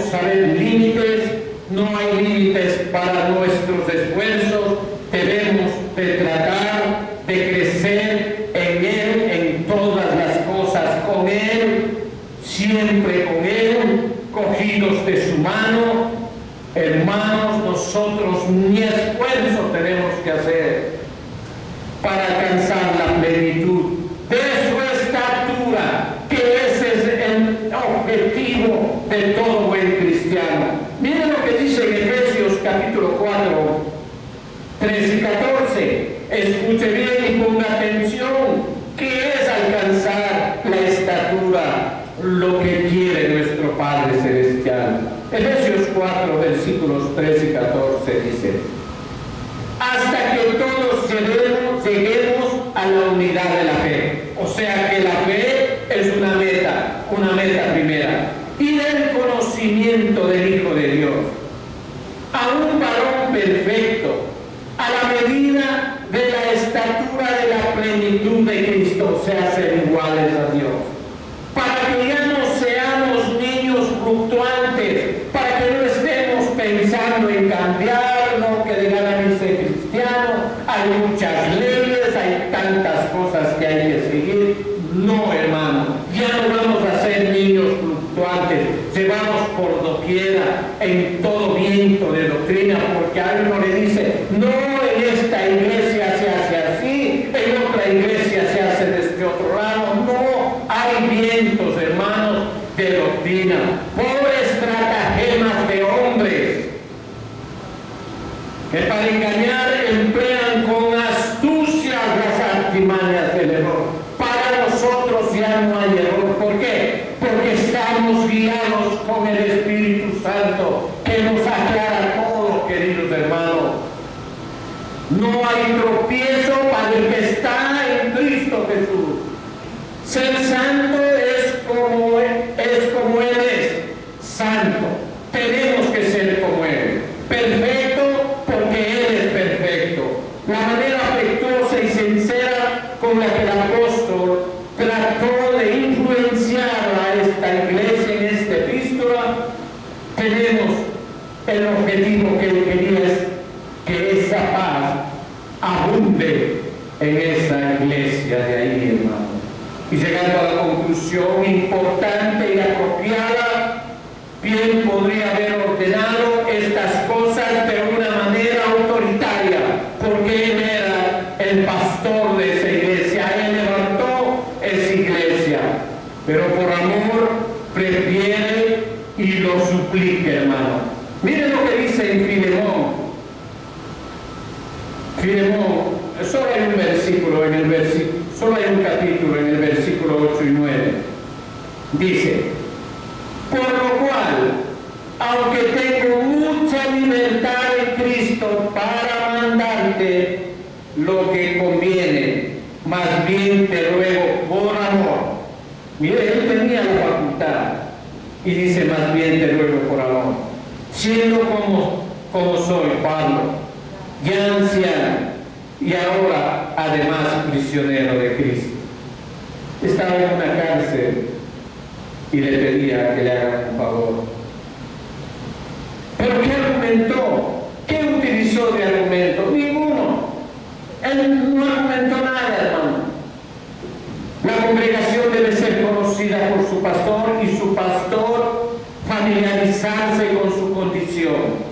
saber límites, no hay límites para nuestros esfuerzos. Debemos de tratar de crecer en Él, en todas las cosas, con Él, siempre con Él, cogidos de su mano. Hermanos, nosotros ni esfuerzo tenemos que hacer para alcanzar la plenitud de su estatura, que ese es el objetivo de todo buen cristiano. Miren lo que dice en Efesios capítulo 4, 13 y 14. Escuche bien y ponga atención, que es alcanzar la estatura, lo que quiere nuestro Padre Celestial. Efesios 4, versículos 13 y 14 dice: hasta que todos lleguemos a la unidad de la fe. O sea que la fe es una meta primera. Y del conocimiento del Hijo de Dios, a un varón perfecto, a la medida de la estatura de la plenitud de Cristo, o sea, ser iguales a Dios. Para que ya no seamos niños fluctuantes, para que no estemos pensando en cambiar, no que de ganar ser cristiano, hay muchas leyes, hay tantas cosas que hay que seguir. No, hermano, ya no vamos a ser niños fluctuantes, llevamos por doquiera en todo viento de doctrina, porque a uno le dice: no, en esta iglesia se hace así, en otra iglesia se hace de este otro lado. No, hay vientos, hermanos, de doctrina, por estratagemas de hombres que para engañar emplean con astucia las artimañas del error. Para nosotros ya no hay error. ¿Por qué? Porque estamos guiados con el Espíritu Santo, que nos aclara todo, queridos hermanos. No hay tropiezo para el que está en Cristo Jesús. Ser santo es la conclusión importante y apropiada, bien podría haber ordenado estas cosas de una manera autoritaria, porque él era el pastor de esa iglesia, él levantó esa iglesia, pero por amor prefiere y lo suplica, hermano. Miren lo que dice en Filemón. Filemón, solo hay un versículo, solo hay un capítulo en el versículo 8 y 9. Dice: por lo cual, aunque tengo mucha libertad en Cristo para mandarte lo que conviene, más bien te ruego por amor. Mire, él tenía la facultad y dice: más bien te ruego por amor, siendo como soy, Pablo, ya anciano y ahora además prisionero de Cristo. Estaba en una cárcel y le pedía que le hagan un favor. ¿Pero qué argumentó? ¿Qué utilizó de argumento? Ninguno. Él no argumentó nada, hermano. La congregación debe ser conocida por su pastor y su pastor familiarizarse con su condición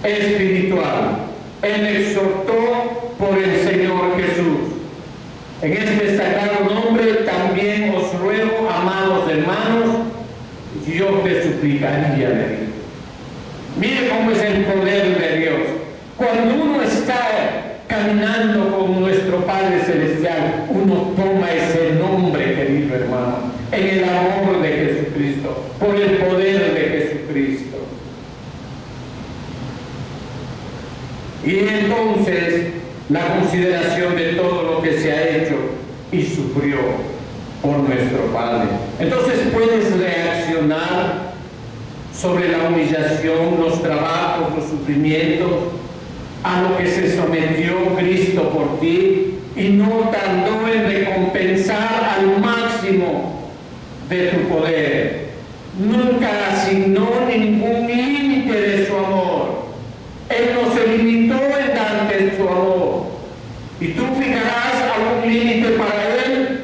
espiritual. Él exhortó por el Señor Jesús. En este sagrado nombre también os ruego, amados hermanos, yo te suplicaría de Dios. Mire cómo es el poder de Dios. Cuando uno está caminando con nuestro Padre Celestial, uno toma ese nombre, querido hermano, en el amor de Jesucristo, por el poder de Jesucristo. Y entonces la consideración de todo lo que se ha hecho y sufrió por nuestro Padre. Entonces puedes reaccionar sobre la humillación, los trabajos, los sufrimientos, a lo que se sometió Cristo por ti, y no tardó en recompensar al máximo de tu poder. Nunca asignó ningún límite de su amor. Él no se limitó en darte su amor. ¿Y tú fijarás algún límite para Él?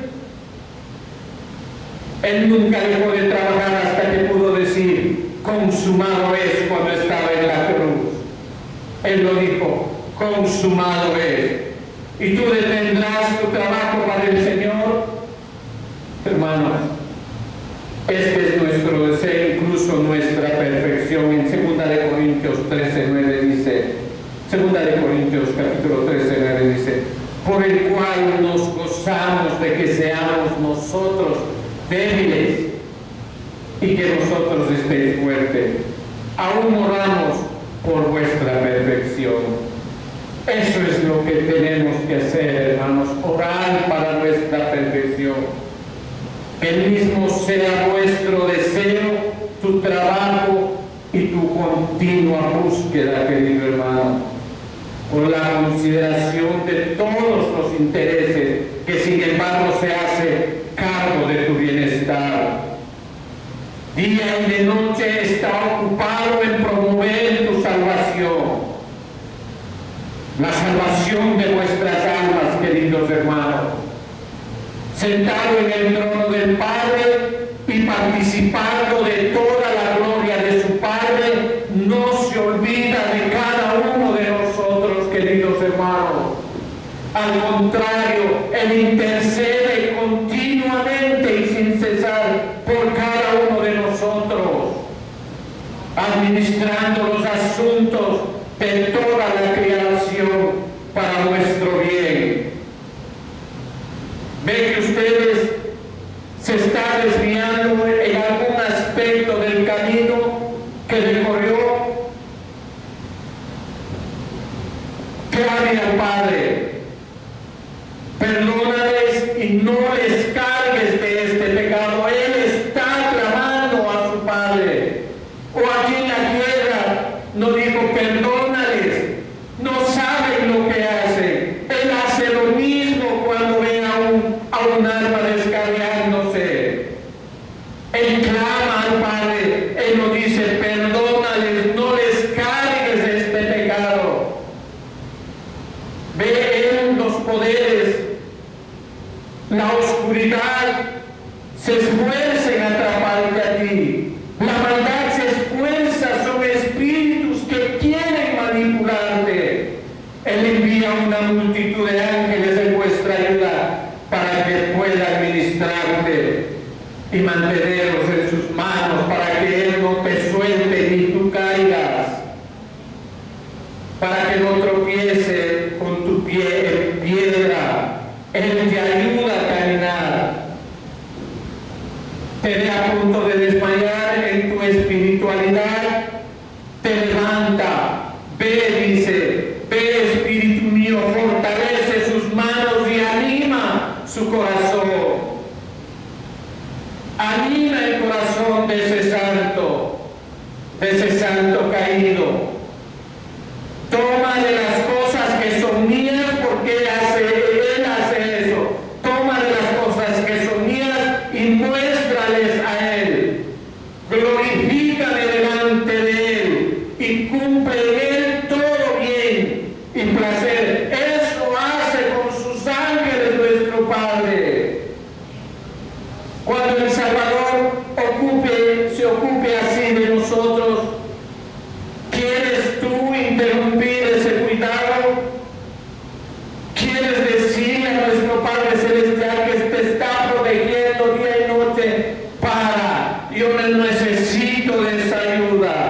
Él nunca dejó de trabajar hasta que pudo decir: consumado es, cuando estaba en la cruz. Él lo dijo: consumado es. ¿Y tú detendrás tu trabajo para el Señor? Hermanos, este es nuestro deseo, incluso nuestra perfección. En 2 Corintios 13:9 dice, 2 Corintios capítulo 13:9 dice: por el cual nos gozamos de que seamos nosotros débiles y que vosotros estéis fuertes. Aún oramos por vuestra perfección. Eso es lo que tenemos que hacer, hermanos, orar para nuestra perfección. Que el mismo sea vuestro deseo, tu trabajo y tu continua búsqueda, querido hermano, por la consideración de todos los intereses que sin embargo se hace cargo de tu bienestar. Día y de noche está ocupado en promover tu salvación, la salvación de vuestras almas, queridos hermanos. Sentado en el trono del Padre y participando de toda la gloria de su Padre, no se olvida de cada uno de nosotros, queridos hermanos. Al contrario, Él intercede continuamente y sin cesar por cada uno de nosotros, administrando los asuntos de toda la creación para nuestro bien. Ve que ustedes se están desviando en algún aspecto del camino que recorrió. Clame al Padre, perdónales y no les cargues de este pecado. Él está clamando a su Padre. O aquí en la tierra no dijo: perdónales, no saben lo que hacen. Él hace lo mismo cuando ve a un alma descarriándose. Él clama al Padre. Él no dice: se esfuerza en atraparte a ti. La maldad se esfuerza, son espíritus que quieren manipularte. Él envía una multitud de ángeles en vuestra ayuda para que pueda administrarte y mantenerlos en sus manos, para que Él no te suelte ni tú caigas, para que no tropiece con tu pie en piedra. Él te ayuda a caminar. Te ve a punto de desmayar en tu espiritualidad, te levanta, ve, dice, ve, espíritu mío, fortalece sus manos y anima su corazón. Anima el corazón de ese santo caído. Toma de las cosas que son mías, porque Él hace eso. Toma de las cosas que son mías y muéstrales a Él. Glorifícale delante de Él y cumple en Él todo bien y placer. Eso hace con sus ángeles nuestro Padre. Cuando el Salvador se ocupe así de nosotros, ¿quieres tú interrumpir ese cuidado? ¿Quieres decirle a nuestro Padre Celestial que te está protegiendo día y noche? Para, yo necesito de esa ayuda.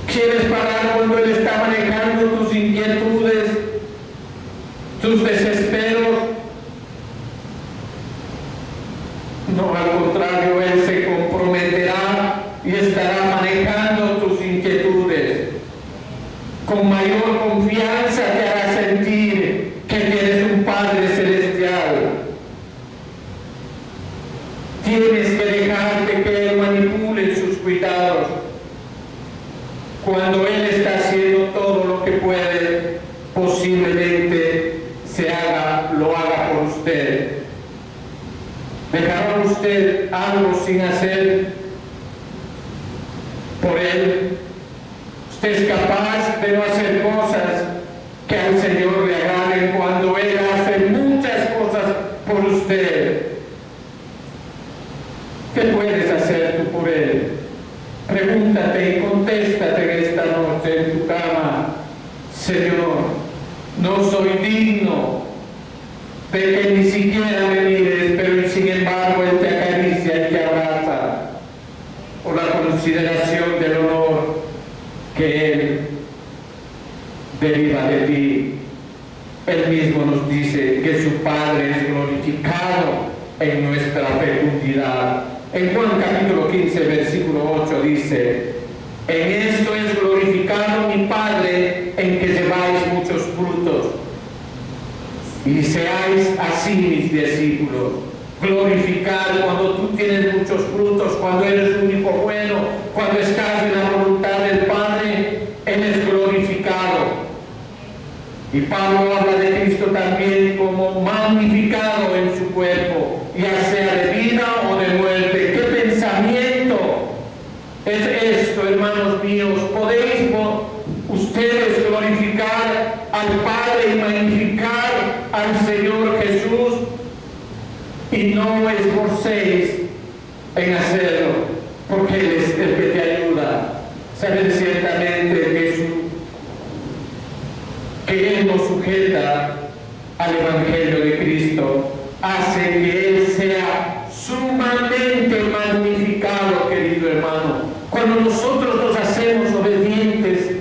¿Quieres parar cuando Él está manejando tus inquietudes, tus desesperos? No, al contrario, Él se comprometerá y estará manejando tus inquietudes. Con mayor confianza te hará sentir que tienes un Padre Celestial. Tienes que dejarte que Él manipule sus cuidados. Cuando Él está haciendo todo lo que puede, posiblemente lo haga por usted. ¿Dejará usted algo sin hacer por Él? Usted es capaz de no hacer cosas que al Señor le agraden cuando Él hace muchas cosas por usted. ¿Qué puedes hacer tú por Él? Pregúntate y contéstate en esta noche en tu cama: Señor, no soy digno de que ni siquiera me mires, pero sin embargo Él te acaricia y te abraza por la consideración del honor que Él deriva de ti. Él mismo nos dice que su Padre es glorificado en nuestra fecundidad. En Juan capítulo 15, versículo 8 dice: en esto es glorificado mi Padre, en que lleváis muchos frutos y seáis así mis discípulos. Glorificar cuando tú tienes muchos frutos, cuando eres un hijo bueno, cuando estás en la voluntad del Padre, Él es glorificado. Y Pablo habla de Cristo también como magnificado en su cuerpo, ya sea de vida o de muerte. ¿Qué pensamiento es esto, hermanos míos? ¿Podéis ustedes glorificar al Padre y magnificar al Señor Jesús y no esforcéis en hacerlo? Porque Él es el que te ayuda. Saber ciertamente que Él nos sujeta al Evangelio de Cristo hace que Él sea sumamente magnificado, querido hermano. Cuando nosotros nos hacemos obedientes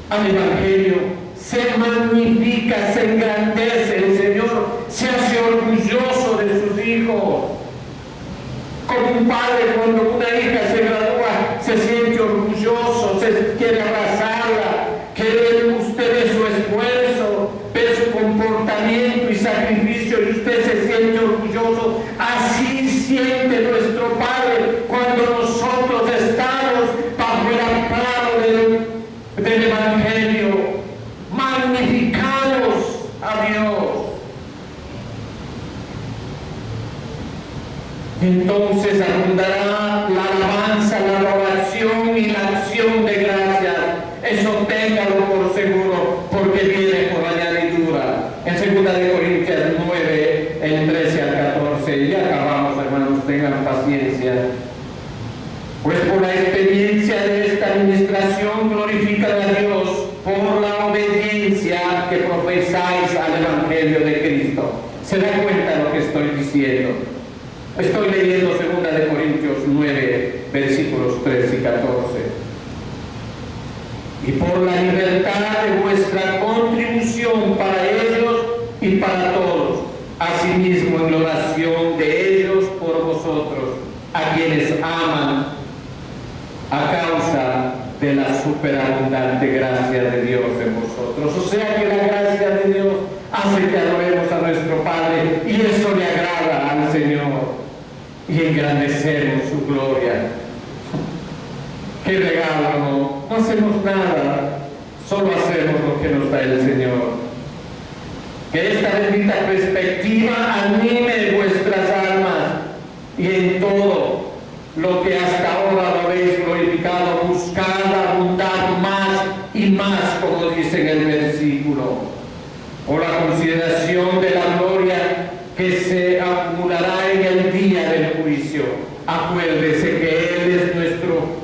al Evangelio, se magnifica, se engrandece el Señor, se hace orgulloso de sus hijos. Como un padre, cuando una hija se gradúa, se siente orgulloso, se quiere abrazarla, quiere usted ve su esfuerzo, ve su comportamiento y sacrificio, y usted se siente orgulloso. Así siente nuestro Padre cuando nosotros estamos bajo el amparo del Evangelio. Magnificamos a Dios. Entonces abundará la alabanza, la adoración y la acción de gracias. Eso téngalo por seguro, porque viene por añadidura. En 2 Corintios 9, tengan paciencia, pues por la experiencia de esta administración glorifican a Dios por la obediencia que profesáis al Evangelio de Cristo. ¿Se da cuenta de lo que estoy diciendo? Estoy leyendo 2 de Corintios 9, versículos 13 y 14. Y por la libertad de vuestra contribución para ellos y para todos, asimismo en la oración de ellos por vosotros, a quienes aman, a causa de la superabundante gracia de Dios en vosotros. O sea que la gracia de Dios hace que adoremos a nuestro Padre y eso le agrada al Señor y engrandecemos su gloria. ¡Qué regalo! No hacemos nada, solo hacemos lo que nos da el Señor. Que esta bendita perspectiva anime vuestras almas y en todo lo que hasta ahora lo habéis glorificado, buscad abundar más y más, como dice en el versículo, por la consideración de la gloria que se acumulará en el día del juicio. Acuérdese que Él es nuestro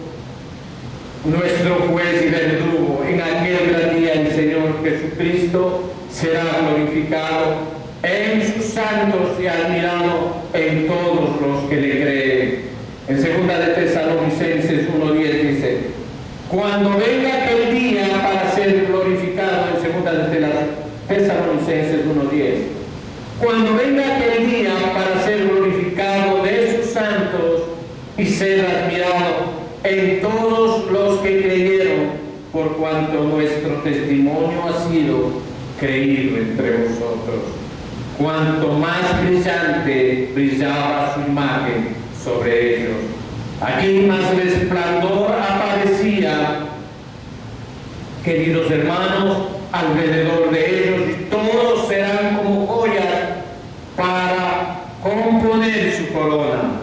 juez y verdugo. En aquel gran día el Señor Jesucristo será glorificado en sus santos y admirado en todos los que le creen. En 2 de Tesalonicenses 1:10 dice: cuando venga aquel día para ser glorificado, en 2 de Tesalonicenses 1:10, cuando venga aquel día para ser glorificado de sus santos y ser admirado en todos los que creyeron, por cuanto nuestro testimonio ha sido creído entre vosotros. Cuanto más brillante brillaba su imagen sobre ellos. Aquí más resplandor aparecía, queridos hermanos, alrededor de ellos, y todos serán como joyas para componer su corona.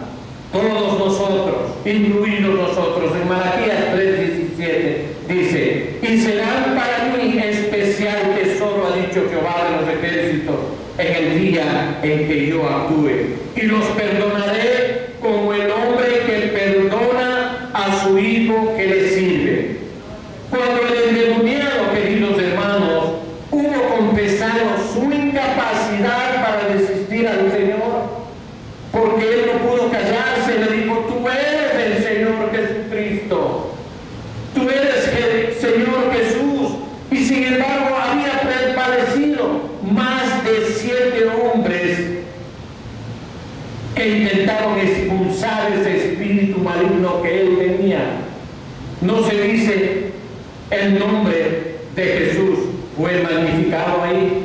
Todos nosotros, incluidos nosotros. En Malaquías 3:17 dice: y serán para mí especial tesoro, ha dicho Jehová de los ejércitos, en el día en que yo actúe, y los perdonaré como el hombre que perdona a su hijo que le sirve. Cuando el endemoniado, queridos hermanos, hubo confesado su incapacidad para resistir al Señor, porque él no pudo callarse, le dijo: tú eres el Señor Jesucristo, tú eres el Señor Jesús. Y sin embargo había prevalecido más de 7 hombres que intentaron expulsar ese espíritu maligno que él tenía. No se dice el nombre de Jesús fue magnificado ahí.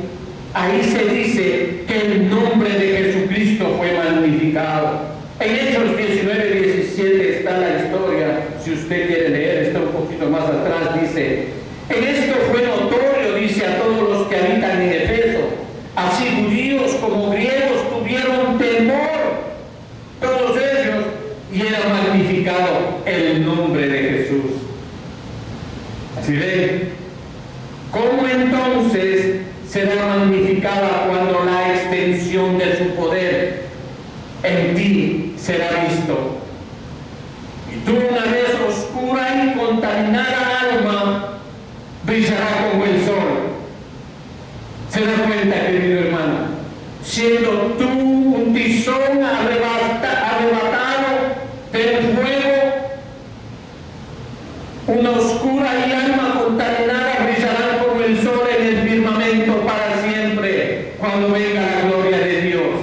Ahí se dice que el nombre de Jesucristo fue magnificado. En Hechos 19:17 está la historia, si usted quiere leer, está un poquito más atrás, dice: en esto fue notorio, dice, a todos los que habitan en Efeso, así judíos como griegos tuvieron temor, todos ellos, y era magnificado el nombre de Jesús. ¿Sí ven? ¿Cómo entonces será magnificada cuando la extensión de su poder en ti será visto? Y tú, una vez oscura y contaminada alma, brillará como el sol. ¿Se da cuenta, querido hermano? Siendo tú un tizón arrebatado del fuego, una oscura y alma contaminada brillarán como el sol en el firmamento para siempre, cuando venga la gloria de Dios.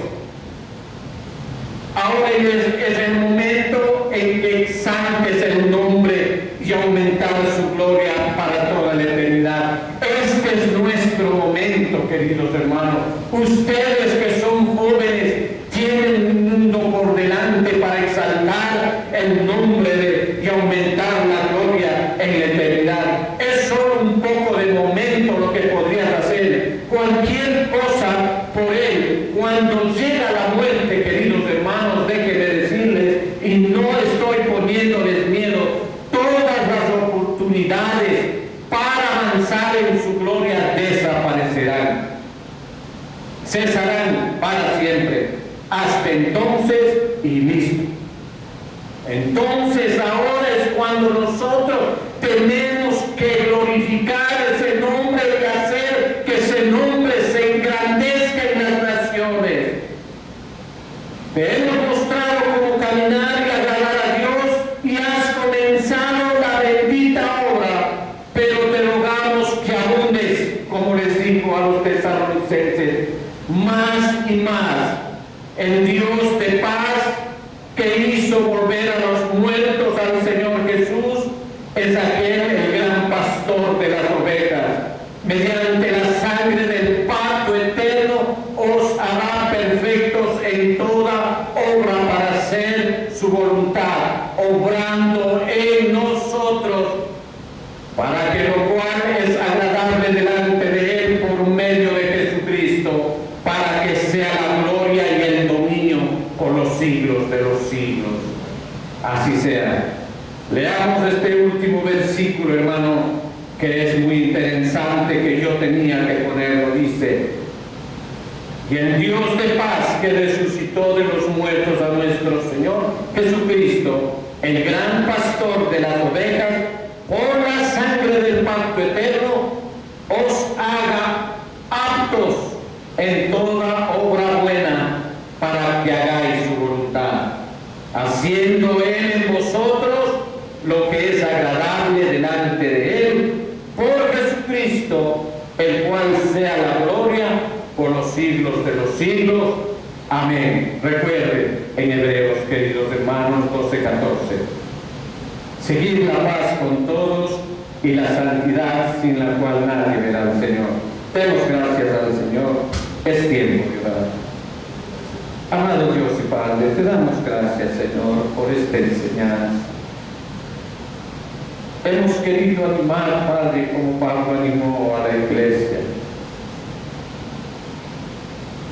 Ahora es el momento en que exaltes el nombre y aumentar su gloria para toda la eternidad. Este es nuestro momento, queridos hermanos. Ustedes que son jóvenes tienen un mundo por delante para exaltar el nombre y aumentar la gloria en la eternidad. Es solo un poco de momento lo que podrías hacer. Cualquier cosa por él. Cuando llega la muerte, queridos hermanos, déjenme decirles, y no estoy poniéndoles miedo, todas las oportunidades para avanzar en su gloria desaparecerán, cesarán para siempre. hasta entonces y listo. Entonces ahora es cuando nosotros tenemos que glorificar ese nombre y hacer que ese nombre se engrandezca en las naciones. Te hemos mostrado cómo caminar y agradar a Dios y has comenzado la bendita obra, pero te rogamos que abundes, como les dijo a los tesalonicenses, más y más. El Dios de paz que hizo volver a los muertos al Señor Jesús es aquel, el gran pastor de las ovejas. Mediante la sangre del pacto eterno os hará perfectos en toda obra para hacer su voluntad, obrando en nosotros, para que lo cual es agradable delante de Él por medio de Jesucristo, para que sea la gloria y el dominio por los siglos de los siglos. Así sea. Leamos este último versículo, hermano, que es muy interesante, que yo tenía que ponerlo. Dice: y el Dios de paz que resucitó de los muertos a nuestro Señor Jesucristo, el gran pastor de las ovejas, por la sangre del pacto eterno, os haga aptos en toda obra buena, para que hagáis su voluntad, haciendo Él en vosotros lo que es agradable delante de Él, por Jesucristo, el cual sea la gloria por los siglos de los siglos. Amén. Recuerden en Hebreos, queridos hermanos, 12:14. Seguid la paz con todos y la santidad, sin la cual nadie verá al Señor. Demos gracias al Señor. Es tiempo de orar. Amado Dios y Padre, te damos gracias, Señor, por esta enseñanza. Hemos querido animar, Padre, como Pablo animó a la iglesia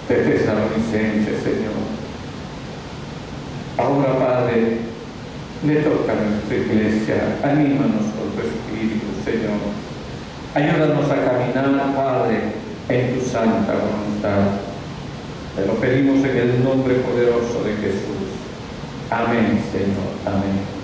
de Tesalonicenses, Señor. Ahora, Padre, le toca a nuestra iglesia. Anímanos con tu Espíritu, Señor. Ayúdanos a caminar, Padre, en tu santa voluntad. Te lo pedimos en el nombre poderoso de Jesús. Amén, Señor. Amén.